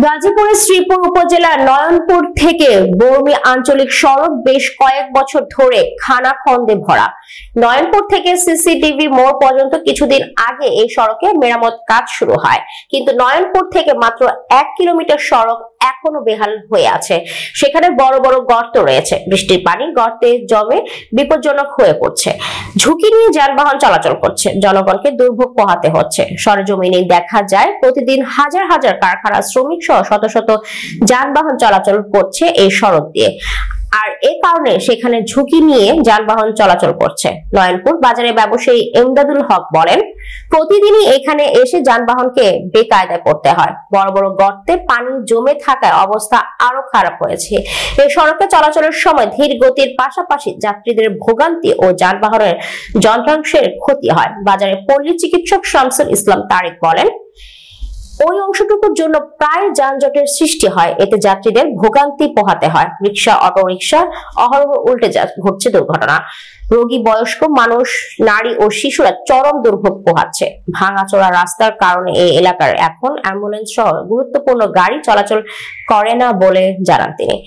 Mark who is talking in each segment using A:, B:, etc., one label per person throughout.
A: গাজীপুরের শ্রীপুর উপজেলার নয়নপুর থেকে বর্মি আঞ্চলিক সড়ক বেশ কয়েক বছর ধরে খানাখন্দে ভরা। নয়নপুর থেকে সিসিটিভি মোড় পর্যন্ত কিছুদিন আগে এই সড়কে মেরামত কাজ শুরু হয়, কিন্তু নয়নপুর থেকে মাত্র 1 কিলোমিটার সড়ক এখনো বেহাল হয়ে আছে। সেখানে বড় বড় গর্ত রয়েছে, বৃষ্টির পানি গর্তে জমে বিপজ্জনক হয়ে পড়ছে। ঝুঁকি নিয়ে যানবাহন চলাচল করছে, জনগণকে দুর্ভোগ পোহাতে হচ্ছে। সরেজমিনে দেখা যায় প্রতিদিন হাজার হাজার কারখানা শ্রমিক সহ শত শত যানবাহন চলাচল করছে এই সড়ক দিয়ে, আর এ কারণে সেখানে ঝুঁকি নিয়ে যানবাহন চলাচল করছে। নয়নপুর বাজারে ব্যবসায়ী এমদাদুল হক বলেন, প্রতিদিনই এখানে এসে যানবাহনকে বেকায়দায় পড়তে হয়। বড় বড় গর্তে পানি জমে থাকায় অবস্থা আরো খারাপ হয়েছে। এই সড়কে চলাচলের সময় ধীর গতির পাশাপাশি যাত্রীদের ভোগান্তি ও যানবাহনের যন্ত্রাংশের ক্ষতি হয়। বাজারে পল্লী চিকিৎসক শামসুল ইসলাম তারেক বলেন, ওই অংশটুকুর জন্য প্রায় যানজটের সৃষ্টি হয়, এতে যাত্রীদের ভোগান্তি পোহাতে হয়। রিক্সা, অটো রিক্সা অহরহ উল্টে ঘটছে দুর্ঘটনা। রোগী, বয়স্ক মানুষ, নারী ও শিশুরা চরম দুর্ভোগ পোহাচ্ছে। ভাঙাচোরা রাস্তার কারণে এই এলাকার এখন অ্যাম্বুলেন্স সহ গুরুত্বপূর্ণ গাড়ি চলাচল করে না বলে জানান তিনি।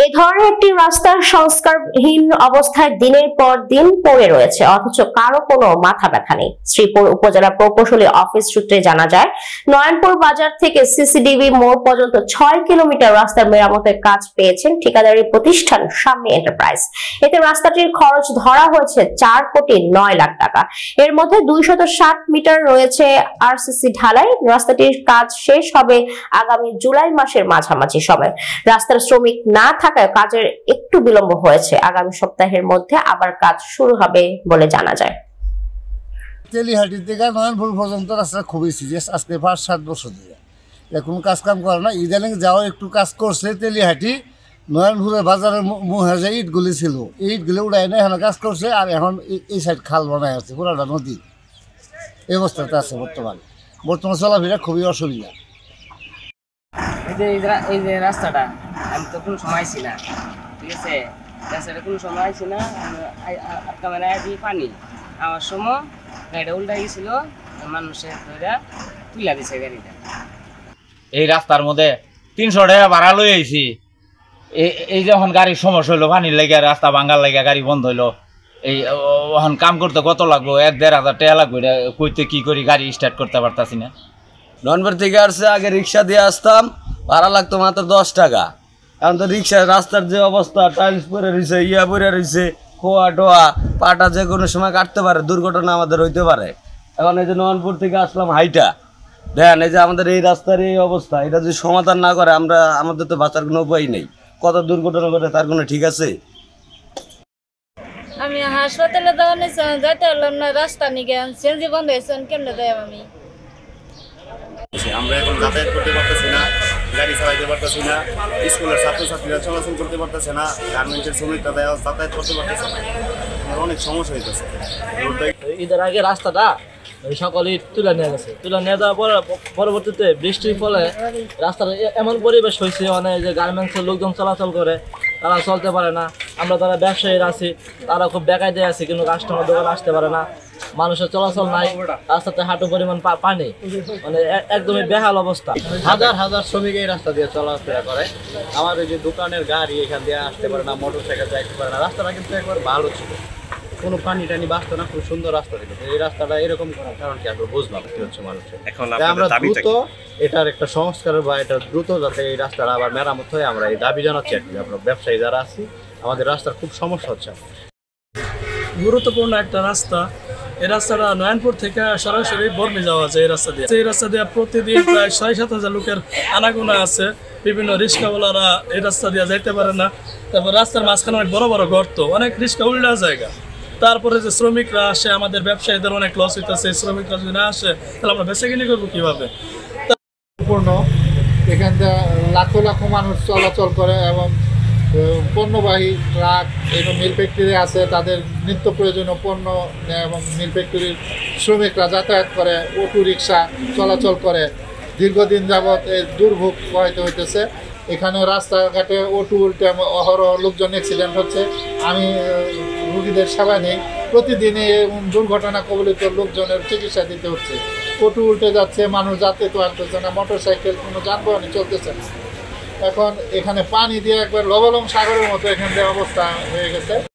A: এ ধরনের একটি রাস্তার সংস্কারহীন অবস্থায় দিনের পর দিন পড়ে রয়েছে, অথচ কারো কোনো মাথা ব্যথা নেই। শ্রীপুর উপজেলা প্রকৌশলী অফিস সূত্রে জানা যায়, নয়নপুর বাজার থেকে সিসিটিভি মোড় পর্যন্ত 6 কিলোমিটার রাস্তার মেরামতের কাজ পেয়েছেন ঠিকাদারি প্রতিষ্ঠান শাম্মী এন্টারপ্রাইজ। এতে রাস্তাটির খরচ ধরা হয়েছে 4 কোটি 9 লাখ টাকা। এর মধ্যে 260 মিটার রয়েছে আরসিসি ঢালাই। রাস্তাটির কাজ শেষ হবে আগামী জুলাই মাসের মাঝামাঝি সময়। রাস্তার শ্রমিক না থাকায় কাজের একটু বিলম্ব হয়েছে। আগামী সপ্তাহের মধ্যে আবার কাজ শুরু হবে বলে জানা যায়।
B: তেলিহাটি থেকে নয়নপুর পর্যন্ত রাস্তা খুবই সিরিয়াস, আজকে 5-7 বছর ধরে এখন কাজ কাম করে না। ইদানিং যাও একটু কাজ করছে। তেলিহাটি নয়নপুরের বাজারের মুহে যে ইটগুলি ছিল, এই ইটগুলি উড়াই না এখন কাজ করছে, আর এখন এই সাইড খাল বানাই আছে, পুরাটা নদী এই অবস্থাতে আছে। বর্তমান চলাফেরা খুবই অসুবিধা।
C: এই যে রাস্তাটা আমি তো কোনো সময় ছিল না, ঠিক আছে, রাস্তাটা কোনো সময় ছিল না। আটকা মেলায় দিয়ে পানি আমার সময় গাড়িটা উল্টা গেছিল, মানুষের ধরে তুলে দিছে গাড়িটা।
D: এই রাস্তার মধ্যে 300 টাকা ভাড়া লই আইছি। এই যখন গাড়ির সমস্যা হইলো, পানির লেগে রাস্তা ভাঙার লেগে গাড়ি বন্ধ হইলো, এই ওখান কাম করতে কত লাগবো? 1-1.5 হাজার টাকা লাগবে। কইতে কি করি, গাড়ি স্টার্ট করতে পারতাছি না।
E: নয়নপুর থেকে আসছে, আগে রিক্সা দিয়ে আসতাম, ভাড়া লাগতো মাত্র 10 টাকা। এখন তো রিক্সার রাস্তার যে অবস্থা, টাইলস পরে রয়েছে, পরে রয়েছে, খোয়া টোয়া পাটা যে কোনো সময় কাটতে পারে, দুর্ঘটনা আমাদের হইতে পারে। এখন এই যে নয়নপুর থেকে আসলাম হাইটা, দেখেন এই যে আমাদের এই রাস্তার এই অবস্থা, এটা যদি সমাধান না করে আমাদের তো বাঁচার কোনো উপায় নেই। কত দুর্ঘটনা ঘটে তার কোনো ঠিক আছে?
F: আমি হাসপাতালে যাইতে পারলাম না, রাস্তা নিয়ে সিএনজি বন্ধ হয়েছে, কেমনে যাই আমি?
G: আমরা এখন যাতায়াত করতে পারতেছি না, গাড়ি চালাইতে পারতেছি না, স্কুলের ছাত্রছাত্রীরা চলাচল করতে পারতেছে না, গার্মেন্টসের শ্রমিকরা যাতায়াত করতে পারতেছে না, অনেক সমস্যা হইতেছে।
H: ঈদের আগে রাস্তাটা সকলে তুলে নিয়ে গেছে, তুলে নিয়ে যাওয়ার পর পরবর্তীতে বৃষ্টির ফলে রাস্তাটা এমন পরিবেশ হয়েছে, মানে যে গার্মেন্টসের লোকজন চলাচল করে, তারা চলতে পারে না। আমরা যারা ব্যবসায়ীরা আছি তারা খুব বেকায়দা আছি, কিন্তু কাস্টমার দোকানে আসতে পারে না, মানুষের চলাচল নাই, রাস্তাতে হাঁটু পরিমাণ পানি, মানে একদমই বেহাল অবস্থা।
I: হাজার হাজার শ্রমিক এই রাস্তা দিয়ে চলাফেরা করে। আমাদের যে দোকানের গাড়ি এখান দিয়ে আসতে পারে না, মোটর সাইকেল যাইতে পারে না। রাস্তাটা কিন্তু একবার ভালো ছিল, কোনো পানি টানি বাঁচতো না, খুব সুন্দর রাস্তা ছিল। এই রাস্তাটা এরকম করার কারণ কি আমরা বুঝলাম কি হচ্ছে মানুষের। আমরা দ্রুত এটার একটা সংস্কার বা এটা দ্রুত যাতে এই রাস্তাটা আবার মেরামত হয়, আমরা এই দাবি জানাচ্ছি। আর কি আমরা ব্যবসায়ী যারা আছি, আমাদের রাস্তার খুব সমস্যা হচ্ছে।
J: গুরুত্বপূর্ণ একটা রাস্তা। এই রাস্তাটা নয়নপুর থেকে সরাসরি বর্মি যাওয়া যায়। এই রাস্তা দিয়ে প্রতিদিন প্রায় 6-7 হাজার লোকের আনাগোনা আছে। বিভিন্ন রিক্সাওয়ালারা এই রাস্তা দিয়ে যাইতে পারে না। তারপর রাস্তার মাঝখানে অনেক বড় বড় গর্ত, অনেক রিক্সা উল্টা জায়গা। তারপরে যে শ্রমিকরা আসে, আমাদের ব্যবসায়ীদের অনেক লস হইতেছে। শ্রমিকরা যদি না আসে তাহলে আমরা বেচাকিনি করবো কিভাবে?
B: এখানটা লাখো লাখো মানুষ চলাচল করে এবং পণ্যবাহী ট্রাক এবং মিল ফ্যাক্টরি আছে, তাদের নিত্য প্রয়োজনীয় পণ্য এবং মিল ফ্যাক্টরির শ্রমিকরা যাতায়াত করে, অটো রিক্সা চলাচল করে। দীর্ঘদিন যাবৎ এই দুর্ভোগ প্রবাহিত হইতেছে। এখানে রাস্তাঘাটে অটো উল্টে অহরহ লোকজন অ্যাক্সিডেন্ট হচ্ছে। আমি রোগীদের সেবা নেই, প্রতিদিনই দুর্ঘটনা কবলিত লোকজনের চিকিৎসা দিতে হচ্ছে। পটু উল্টে যাচ্ছে, মানুষ যাতায়াত পারতেছে না, মোটর সাইকেল কোনো যানবাহনই চলতেছে না। এখন এখানে পানি দিয়ে একবার লবণাক্ত সাগরের মতো এখান দিয়ে অবস্থা হয়ে গেছে।